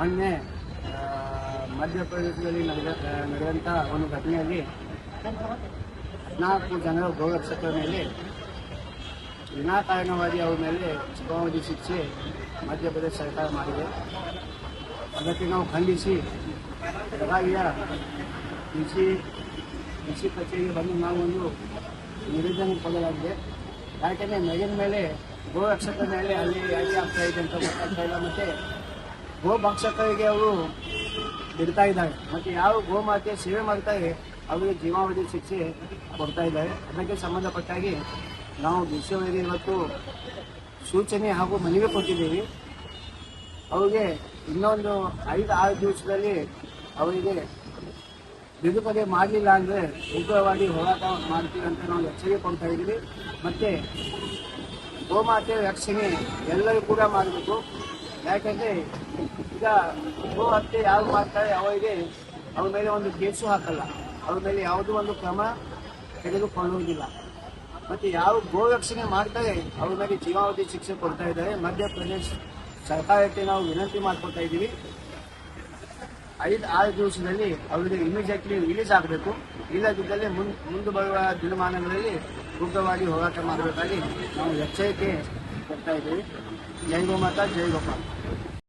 ಮೊನ್ನೆ ಮಧ್ಯಪ್ರದೇಶದಲ್ಲಿ ನಡೆದಂಥ ಒಂದು ಘಟನೆಯಲ್ಲಿ 14 ಜನರ ಗೋರಕ್ಷಕರ ಮೇಲೆ ವಿನಾಕಾರಣವಾಗಿ ಅವರ ಮೇಲೆ ಜೀವಾವಧಿ ಶಿಕ್ಷೆ ಮಧ್ಯಪ್ರದೇಶ ಸರ್ಕಾರ ಮಾಡಿದೆ. ಅದಕ್ಕೆ ನಾವು ಖಂಡಿಸಿ ಬೆಳಗಾವಿಯ ಕೃಷಿ ಕಚೇರಿಗೆ ಬಂದು ನಾವು ಒಂದು ನಿವೇದನೆ ಕೊಡಲಾಗಿದೆ. ಯಾಕೆಂದರೆ ಮೇಲಿನ ಮೇಲೆ ಗೋರಕ್ಷಕರ ಮೇಲೆ ಅಲ್ಲಿ ಯಾಕೆ ಆಗ್ತಾ ಇದೆ ಅಂತ ಗೊತ್ತಾಗ್ತಾ ಇಲ್ಲ. ಮತ್ತು ಗೋಭಕ್ಷಕರಿಗೆ ಅವರು ಬಿಡ್ತಾ ಇದ್ದಾರೆ ಮತ್ತು ಯಾವ ಗೋಮಾತೆ ಸೇವೆ ಮಾಡ್ತಾರೆ ಅವರಿಗೆ ಜೀವಾವಧಿ ಶಿಕ್ಷೆ ಕೊಡ್ತಾ ಇದ್ದಾರೆ. ಅದಕ್ಕೆ ಸಂಬಂಧಪಟ್ಟಾಗಿ ನಾವು ವಿಶ್ವವೇದಿ ಇವತ್ತು ಸೂಚನೆ ಹಾಗೂ ಮನವಿ ಕೊಟ್ಟಿದ್ದೀವಿ. ಅವರಿಗೆ ಇನ್ನೊಂದು 5-6 ದಿವಸದಲ್ಲಿ ಅವರಿಗೆ ಬಿಡುಗಡೆ ಮಾಡಲಿಲ್ಲ ಅಂದರೆ ಉಗ್ರವಾಗಿ ಹೋರಾಟ ಮಾಡ್ತೀವಿ ಅಂತ ನಾವು ಎಚ್ಚರಿಕೆ ಕೊಡ್ತಾ ಇದ್ದೀವಿ. ಮತ್ತು ಗೋಮಾತೆ ರಕ್ಷಣೆ ಎಲ್ಲರೂ ಕೂಡ ಮಾಡಬೇಕು. ಯಾಕೆಂದರೆ ಈಗ ಗೋ ಹತ್ಯೆ ಯಾರು ಮಾಡ್ತಾರೆ ಅವರಿಗೆ ಅವ್ರ ಮೇಲೆ ಒಂದು ಕೇಸು ಹಾಕಲ್ಲ, ಅವ್ರ ಮೇಲೆ ಯಾವುದೂ ಒಂದು ಕ್ರಮ ತೆಗೆದುಕೊಳ್ಳುವುದಿಲ್ಲ. ಮತ್ತು ಯಾವ ಗೋ ರಕ್ಷಣೆ ಮಾಡ್ತಾರೆ ಅವ್ರ ಮೇಲೆ ಜೀವಾವಧಿ ಶಿಕ್ಷೆ ಕೊಡ್ತಾ ಇದ್ದಾರೆ. ಮಧ್ಯಪ್ರದೇಶ ಸರ್ಕಾರಕ್ಕೆ ನಾವು ವಿನಂತಿ ಮಾಡ್ಕೊಳ್ತಾ ಇದ್ದೀವಿ, 5-6 ದಿವಸದಲ್ಲಿ ಅವರಿಗೆ ಇಮಿಡಿಯೇಟ್ಲಿ ರಿಲೀಸ್ ಆಗಬೇಕು. ಇಲ್ಲದಿದ್ದಲ್ಲಿ ಮುಂದೆ ಬರುವ ದಿನಮಾನಗಳಲ್ಲಿ ಉಗ್ರವಾಗಿ ಹೋರಾಟ ಮಾಡಬೇಕಾಗಿ ನಾವು ಎಚ್ಚರಿಕೆ ಕೊಡ್ತಾ ಇದ್ದೀವಿ. ಜೈ ಗೋಮಾತಾ, ಜೈ ಗೋಪಾಲ್.